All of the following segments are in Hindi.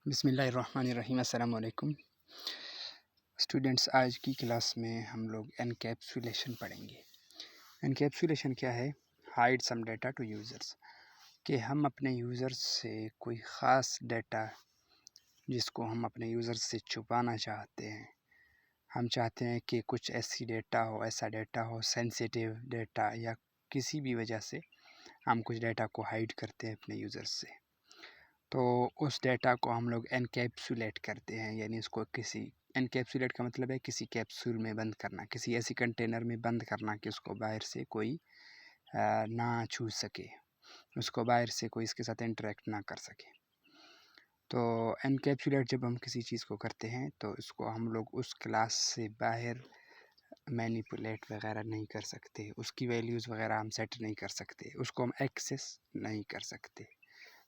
बिस्मिल्लाहिर्रहमानिर्रहीम। अस्सलाम वालेकुम स्टूडेंट्स। आज की क्लास में हम लोग एनकैप्सुलेशन पढ़ेंगे। एनकैप्सुलेशन क्या है? Hide some data to users, कि हम अपने यूज़र्स से कोई ख़ास डेटा जिसको हम अपने यूज़र्स से छुपाना चाहते हैं, हम चाहते हैं कि कुछ ऐसा डेटा हो सेंसिटिव डेटा, या किसी भी वजह से हम कुछ डेटा को हाइड करते हैं अपने यूज़र्स से, तो उस डेटा को हम लोग एनकैप्सुलेट करते हैं। यानी उसको एनकैप्सुलेट का मतलब है किसी कैप्सूल में बंद करना, किसी ऐसी कंटेनर में बंद करना कि उसको बाहर से कोई ना छू सके, उसको बाहर से कोई इसके साथ इंटरेक्ट ना कर सके। तो एनकैप्सुलेट जब हम किसी चीज़ को करते हैं तो इसको हम लोग उस क्लास से बाहर मैनिपुलेट वगैरह नहीं कर सकते, उसकी वैल्यूज़ वगैरह हम सेट नहीं कर सकते, उसको हम एक्सेस नहीं कर सकते,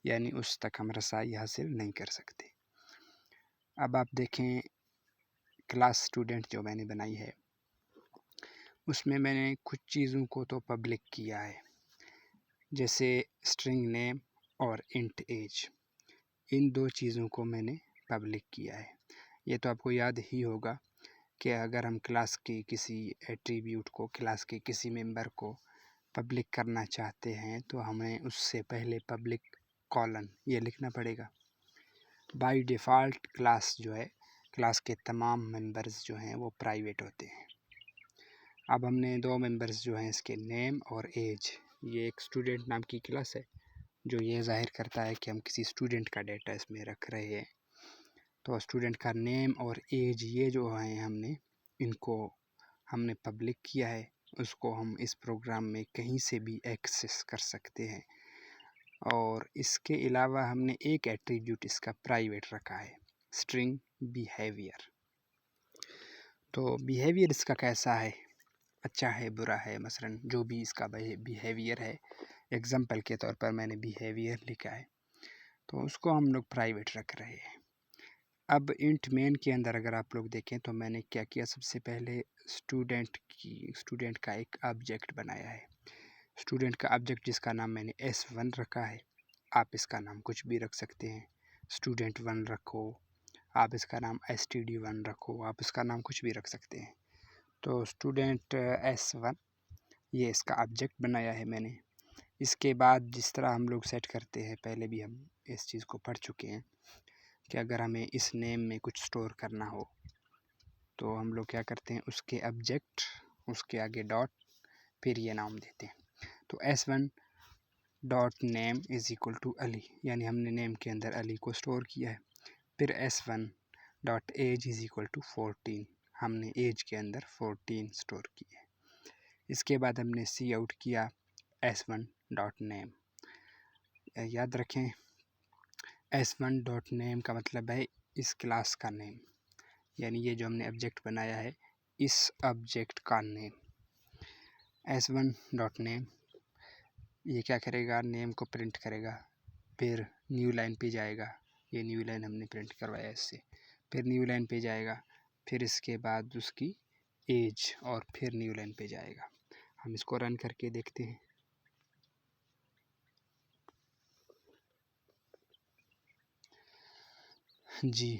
यानी उस तक हम रसाई हासिल नहीं कर सकते। अब आप देखें, क्लास स्टूडेंट जो मैंने बनाई है उसमें मैंने कुछ चीज़ों को तो पब्लिक किया है, जैसे स्ट्रिंग नेम और इंट एज। इन दो चीज़ों को मैंने पब्लिक किया है। ये तो आपको याद ही होगा कि अगर हम क्लास के किसी एट्रीब्यूट को, क्लास के किसी मेंबर को पब्लिक करना चाहते हैं तो हमें उससे पहले पब्लिक कॉलन ये लिखना पड़ेगा। बाय डिफ़ॉल्ट क्लास जो है, क्लास के तमाम मेंबर्स जो हैं वो प्राइवेट होते हैं। अब हमने दो मेंबर्स जो हैं इसके नेम और एज, ये एक स्टूडेंट नाम की क्लास है जो ये ज़ाहिर करता है कि हम किसी स्टूडेंट का डेटा इसमें रख रहे हैं। तो स्टूडेंट का नेम और एज ये जो हैं इनको हमने पब्लिक किया है, उसको हम इस प्रोग्राम में कहीं से भी एक्सेस कर सकते हैं। और इसके अलावा हमने एक एट्रीब्यूट इसका प्राइवेट रखा है, स्ट्रिंग बिहेवियर। तो बिहेवियर इसका कैसा है, अच्छा है बुरा है, मसलन जो भी इसका बिहेवियर है, एग्जांपल के तौर पर मैंने बिहेवियर लिखा है तो उसको हम लोग प्राइवेट रख रहे हैं। अब इंट मेन के अंदर अगर आप लोग देखें तो मैंने क्या किया, सबसे पहले स्टूडेंट का एक ऑब्जेक्ट बनाया है। स्टूडेंट का ऑब्जेक्ट जिसका नाम मैंने S1 रखा है, आप इसका नाम कुछ भी रख सकते हैं, स्टूडेंट 1 रखो, आप इसका नाम STD1 रखो, आप इसका नाम कुछ भी रख सकते हैं। तो स्टूडेंट S1 ये इसका ऑब्जेक्ट बनाया है मैंने। इसके बाद जिस तरह हम लोग सेट करते हैं, पहले भी हम इस चीज़ को पढ़ चुके हैं कि अगर हमें इस नेम में कुछ स्टोर करना हो तो हम लोग क्या करते हैं, उसके ऑब्जेक्ट, उसके आगे डॉट, फिर ये नाम देते हैं। तो S1 dot name is equal to Ali, यानी हमने नेम के अंदर अली को स्टोर किया है। फिर S1 dot age is equal to 14, हमने एज के अंदर 14 स्टोर किया है। इसके बाद हमने सी आउट किया S1 डॉट नेम। याद रखें, S1 डॉट नेम का मतलब है इस क्लास का नेम, यानी ये जो हमने ऑब्जेक्ट बनाया है इस ऑब्जेक्ट का नेम। S1 डॉट नेम ये क्या करेगा, नेम को प्रिंट करेगा, फिर न्यू लाइन पे जाएगा, ये न्यू लाइन हमने प्रिंट करवाया इससे, फिर न्यू लाइन पे जाएगा, फिर इसके बाद उसकी एज, और फिर न्यू लाइन पे जाएगा। हम इसको रन करके देखते हैं। जी,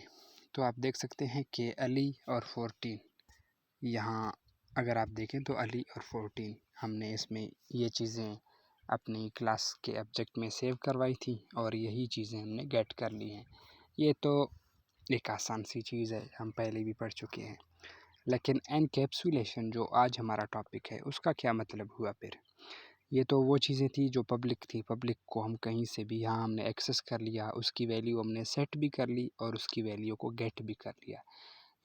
तो आप देख सकते हैं कि अली और 14, यहाँ अगर आप देखें तो अली और 14 हमने इसमें ये चीज़ें अपनी क्लास के ऑब्जेक्ट में सेव करवाई थी और यही चीज़ें हमने गेट कर ली हैं। ये तो एक आसान सी चीज़ है, हम पहले भी पढ़ चुके हैं। लेकिन एनकैप्सुलेशन जो आज हमारा टॉपिक है उसका क्या मतलब हुआ फिर? ये तो वो चीज़ें थी जो पब्लिक थी, पब्लिक को हम कहीं से भी यहाँ हमने एक्सेस कर लिया, उसकी वैल्यू हमने सेट भी कर ली और उसकी वैल्यू को गेट भी कर लिया।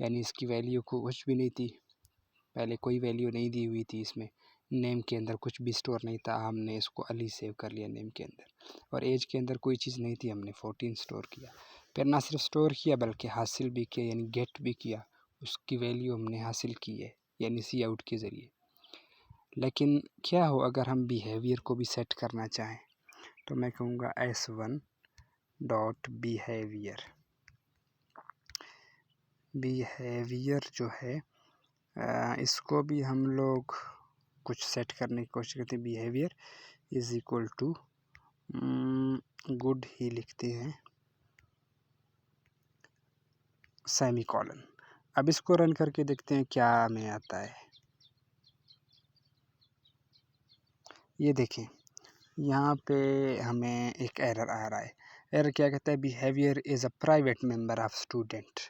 यानी इसकी वैल्यू को कुछ भी नहीं थी, पहले कोई वैल्यू नहीं दी हुई थी, इसमें नेम के अंदर कुछ भी स्टोर नहीं था, हमने इसको अली सेव कर लिया नेम के अंदर, और एज के अंदर कोई चीज़ नहीं थी, हमने 14 स्टोर किया। फिर ना सिर्फ स्टोर किया बल्कि हासिल भी किया, यानी गेट भी किया, उसकी वैल्यू हमने हासिल की है, यानी सी आउट के ज़रिए। लेकिन क्या हो अगर हम बिहेवियर को भी सेट करना चाहें, तो मैं कहूँगा S1 डॉट बिहेवियर जो है इसको भी हम लोग कुछ सेट करने की कोशिश करते हैं। Behaviour is equal to good ही लिखते हैं, सेमीकोलन। अब इसको रन करके देखते हैं क्या हमें आता है। ये देखें, यहाँ पे हमें एक एरर आ रहा है। एरर क्या कहता है? Behaviour is a private member of student.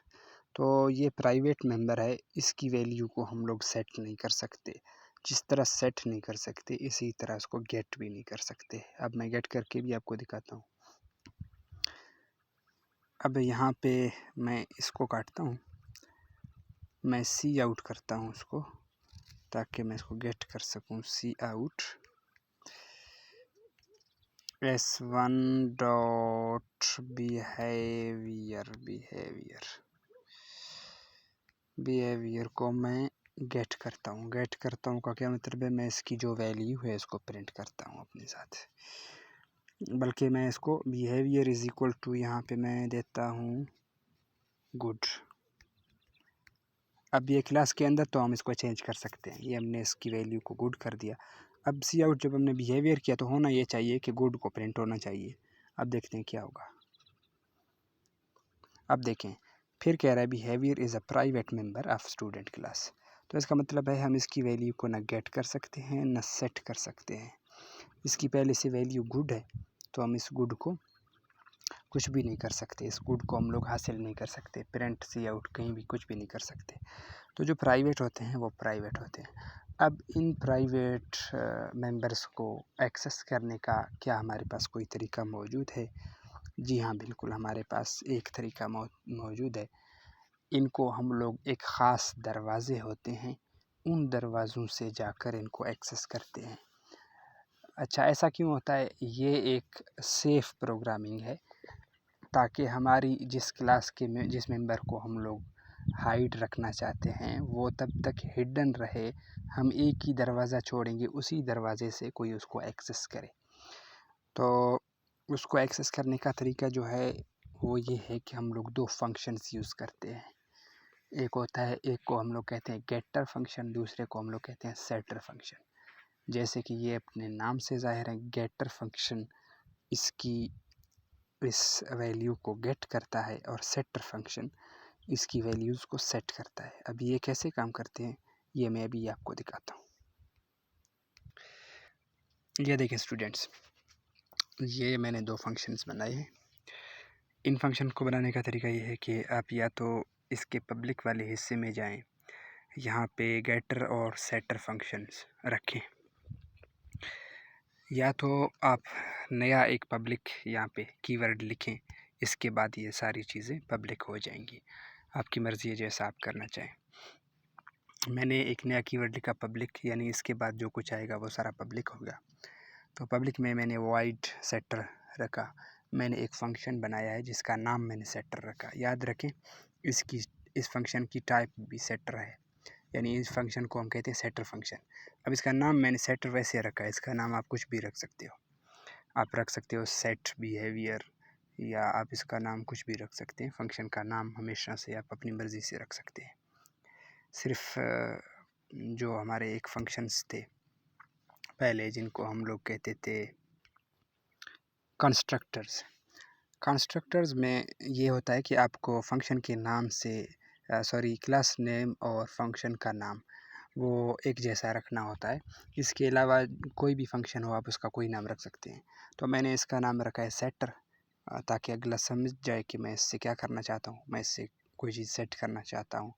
तो ये प्राइवेट मेंबर है, इसकी वैल्यू को हम लोग सेट नहीं कर सकते। जिस तरह सेट नहीं कर सकते इसी तरह इसको गेट भी नहीं कर सकते। अब मैं गेट करके भी आपको दिखाता हूँ। अब यहाँ पे मैं इसको काटता हूँ, मैं सी आउट करता हूँ उसको, ताकि मैं इसको गेट कर सकूँ। सी आउट s1 डॉट बिहेवियर को मैं गेट करता हूँ। गेट करता हूँ का क्या मतलब है? मैं इसकी जो वैल्यू है इसको प्रिंट करता हूँ अपने साथ। बल्कि मैं इसको बिहेवियर इज इक्वल टू यहाँ पे मैं देता हूँ गुड। अब ये क्लास के अंदर तो हम इसको चेंज कर सकते हैं। ये हमने इसकी वैल्यू को गुड कर दिया। अब सी आउट जब हमने बिहेवियर किया तो होना ये चाहिए कि गुड को प्रिंट होना चाहिए। अब देखते हैं क्या होगा। अब देखें, फिर कह रहा है behaviour is a private member of student class. तो इसका मतलब है हम इसकी वैल्यू को ना गेट कर सकते हैं ना सेट कर सकते हैं। इसकी पहले से वैल्यू गुड है तो हम इस गुड को कुछ भी नहीं कर सकते। इस गुड को हम लोग हासिल नहीं कर सकते। प्रिंट सी आउट कहीं भी कुछ भी नहीं कर सकते। तो जो प्राइवेट होते हैं वो प्राइवेट होते हैं। अब इन प्राइवेट मेंबर्स को एक्सेस करने का क्या हमारे पास कोई तरीका मौजूद है? जी हाँ, बिल्कुल हमारे पास एक तरीका मौजूद है। इनको हम लोग एक ख़ास दरवाज़े होते हैं, उन दरवाज़ों से जाकर इनको एक्सेस करते हैं। अच्छा, ऐसा क्यों होता है? ये एक सेफ़ प्रोग्रामिंग है, ताकि हमारी जिस क्लास के में जिस मेंबर को हम लोग हाइड रखना चाहते हैं वो तब तक हिडन रहे। हम एक ही दरवाज़ा छोड़ेंगे, उसी दरवाज़े से कोई उसको एक्सेस करे। तो उसको एक्सेस करने का तरीका जो है वो ये है कि हम लोग 2 फंक्शंस यूज़ करते हैं। एक होता है, एक को हम लोग कहते हैं गेटर फंक्शन, दूसरे को हम लोग कहते हैं सेटर फंक्शन। जैसे कि ये अपने नाम से ज़ाहिर है, गेटर फंक्शन इसकी इस वैल्यू को गेट करता है और सेटर फंक्शन इसकी वैल्यूज़ को सेट करता है। अब ये कैसे काम करते हैं ये मैं अभी आपको दिखाता हूँ। ये देखें स्टूडेंट्स, ये मैंने 2 फंक्शंस बनाए हैं। इन फंक्शन को बनाने का तरीका ये है कि आप या तो इसके पब्लिक वाले हिस्से में जाएं, यहाँ पे गेटर और सेटर फंक्शंस रखें, या तो आप नया एक पब्लिक यहाँ पे कीवर्ड लिखें। इसके बाद ये सारी चीज़ें पब्लिक हो जाएंगी। आपकी मर्ज़ी है जैसा आप करना चाहें। मैंने एक नया कीवर्ड लिखा पब्लिक, यानी इसके बाद जो कुछ आएगा वो सारा पब्लिक होगा। तो पब्लिक में मैंने वॉइड सेटर रखा। मैंने एक फ़ंक्शन बनाया है जिसका नाम मैंने सेटर रखा। याद रखें, इस फंक्शन की टाइप भी सेटर है, यानी इस फंक्शन को हम कहते हैं सेटर फंक्शन। अब इसका नाम मैंने सेटर वैसे रखा है, इसका नाम आप कुछ भी रख सकते हो। आप रख सकते हो सेट बिहेवियर, या आप इसका नाम कुछ भी रख सकते हैं। फंक्शन का नाम हमेशा से आप अपनी मर्ज़ी से रख सकते हैं। सिर्फ जो हमारे एक फंक्शंस थे पहले, जिनको हम लोग कहते थे कंस्ट्रक्टर्स में ये होता है कि आपको फंक्शन के नाम से क्लास नेम और फंक्शन का नाम वो एक जैसा रखना होता है। इसके अलावा कोई भी फंक्शन हो आप उसका कोई नाम रख सकते हैं। तो मैंने इसका नाम रखा है सेटर, ताकि अगला समझ जाए कि मैं इससे क्या करना चाहता हूँ। मैं इससे कोई चीज़ सेट करना चाहता हूँ।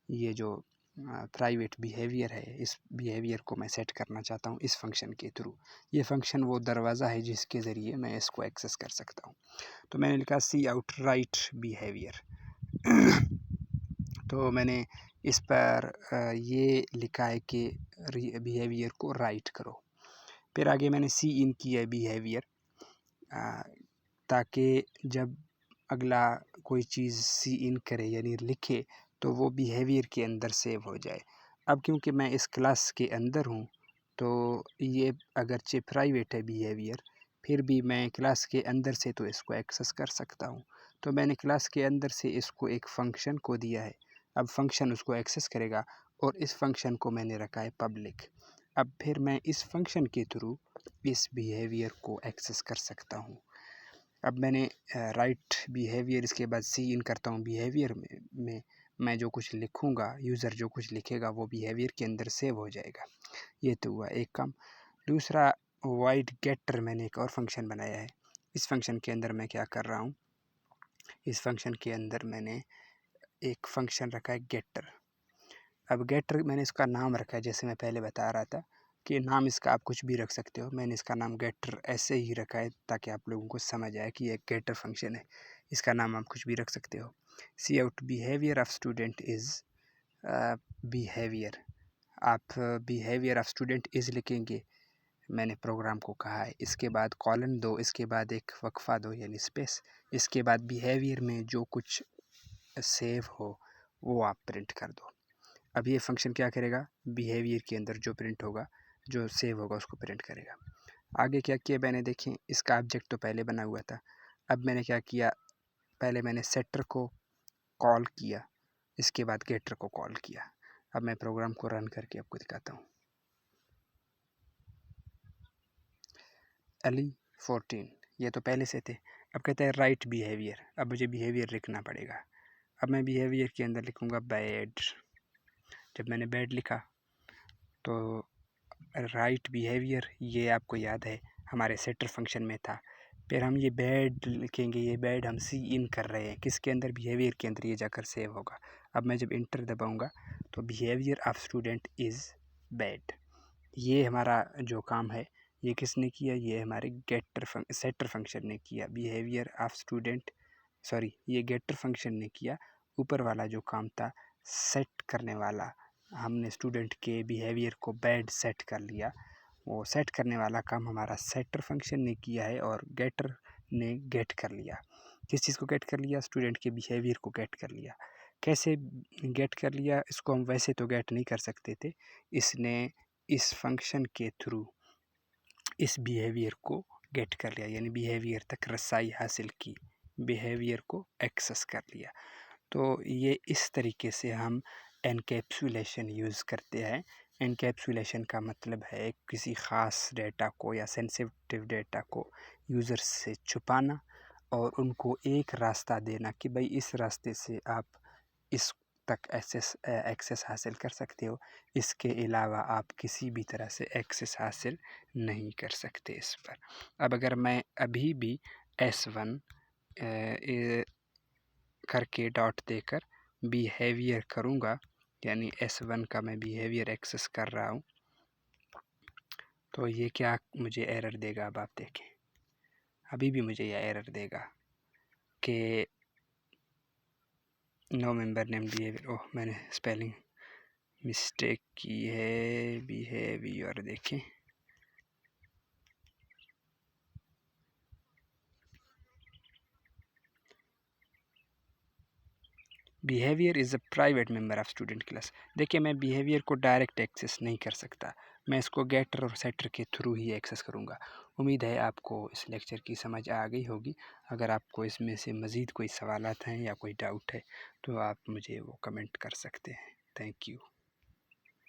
ये जो प्राइवेट बिहेवियर है, इस बिहेवियर को मैं सेट करना चाहता हूँ इस फंक्शन के थ्रू। ये फंक्शन वो दरवाज़ा है जिसके ज़रिए मैं इसको एक्सेस कर सकता हूँ। तो मैंने लिखा सी आउट राइट बिहेवियर। तो मैंने इस पर ये लिखा है कि बिहेवियर को राइट करो। फिर आगे मैंने सी इन किया है बिहेवियर, ताकि जब अगला कोई चीज़ सी इन करे यानी लिखे तो वो बिहेवियर के अंदर सेव हो जाए। अब क्योंकि मैं इस क्लास के अंदर हूँ तो ये अगरचे प्राइवेट है बिहेवियर, फिर भी मैं क्लास के अंदर से तो इसको एक्सेस कर सकता हूँ। तो मैंने क्लास के अंदर से इसको एक फ़ंक्शन को दिया है। अब फंक्शन उसको एक्सेस करेगा और इस फंक्शन को मैंने रखा है पब्लिक। अब फिर मैं इस फंक्शन के थ्रू इस बिहेवियर को एक्सेस कर सकता हूँ। अब मैंने राइट बिहेवियर, इसके बाद सी इन करता हूँ बिहेवियर में मैं जो कुछ लिखूँगा, यूज़र जो कुछ लिखेगा वो बिहेवियर के अंदर सेव हो जाएगा। ये तो हुआ एक काम। दूसरा, वाइड गेटर मैंने एक और फंक्शन बनाया है। इस फंक्शन के अंदर मैं क्या कर रहा हूँ, इस फंक्शन के अंदर मैंने एक फंक्शन रखा है गेटर। अब गेटर मैंने इसका नाम रखा है, जैसे मैं पहले बता रहा था कि नाम इसका आप कुछ भी रख सकते हो। मैंने इसका नाम गेटर ऐसे ही रखा है ताकि आप लोगों को समझ आए कि ये गेटर फंक्शन है। इसका नाम आप कुछ भी रख सकते हो। Cout behaviour of student is behaviour. आप बिहेवियर ऑफ स्टूडेंट इज़ लिखेंगे, मैंने प्रोग्राम को कहा है। इसके बाद कॉलन दो, इसके बाद एक वक्फा दो यानी स्पेस, इसके बाद बिहेवियर में जो कुछ सेव हो वो आप प्रिंट कर दो। अब ये फंक्शन क्या करेगा, बिहेवियर के अंदर जो प्रिंट होगा, जो सेव होगा उसको प्रिंट करेगा। आगे क्या किया मैंने, देखें इसका ऑब्जेक्ट तो पहले बना हुआ था। अब मैंने क्या किया, पहले मैंने सेटर को कॉल किया, इसके बाद गेटर को कॉल किया। अब मैं प्रोग्राम को रन करके आपको दिखाता हूँ। अली 14, ये तो पहले से थे। अब कहते हैं राइट बिहेवियर। अब मुझे बिहेवियर लिखना पड़ेगा। अब मैं बिहेवियर के अंदर लिखूँगा बैड। जब मैंने बैड लिखा तो राइट बिहेवियर, ये आपको याद है हमारे सेटर फंक्शन में था। फिर हम ये बैड लिखेंगे, ये बैड हम सी इन कर रहे हैं किसके अंदर, बिहेवियर के अंदर, ये जाकर सेव होगा। अब मैं जब इंटर दबाऊँगा तो behaviour of student is bad. ये हमारा जो काम है ये किसने किया, ये हमारे सेटर फंक्शन ने किया। बिहेवियर ऑफ स्टूडेंट, सॉरी ये गेटर फंक्शन ने किया। ऊपर वाला जो काम था सेट करने वाला, हमने स्टूडेंट के बिहेवियर को बैड सेट कर लिया। वो सेट करने वाला काम हमारा सेटर फंक्शन ने किया है और गेटर ने गेट कर लिया। किस चीज़ को गेट कर लिया, स्टूडेंट के बिहेवियर को गेट कर लिया। कैसे गेट कर लिया, इसको हम वैसे तो गेट नहीं कर सकते थे, इसने इस फंक्शन के थ्रू इस बिहेवियर को गेट कर लिया, यानी बिहेवियर तक रसाई हासिल की, बिहेवियर को एक्सेस कर लिया। तो ये इस तरीके से हम एनकैप्सुलेशन यूज़ करते हैं। एनकैप्सुलेशन का मतलब है किसी ख़ास डेटा को या सेंसिटिव डेटा को यूज़र से छुपाना और उनको एक रास्ता देना कि भाई इस रास्ते से आप इस तक एक्सेस हासिल कर सकते हो, इसके अलावा आप किसी भी तरह से एक्सेस हासिल नहीं कर सकते इस पर। अब अगर मैं अभी भी S1 करके डॉट देकर बिहेवियर करूँगा, यानी S1 का मैं बिहेवियर एक्सेस कर रहा हूँ, तो ये क्या मुझे एरर देगा। अब आप देखें, अभी भी मुझे यह एरर देगा कि नो मेंबर नेम बिहेवियर। ओह, मैंने स्पेलिंग मिस्टेक की है। बिहेवियर देखें, behaviour is a private member of student class. देखिए मैं बिहेवियर को डायरेक्ट एक्सेस नहीं कर सकता, मैं इसको गेटर और सेटर के थ्रू ही एक्सेस करूँगा। उम्मीद है आपको इस लेक्चर की समझ आ गई होगी। अगर आपको इसमें से मज़ीद कोई सवालात हैं या कोई डाउट है तो आप मुझे वो कमेंट कर सकते हैं। Thank you.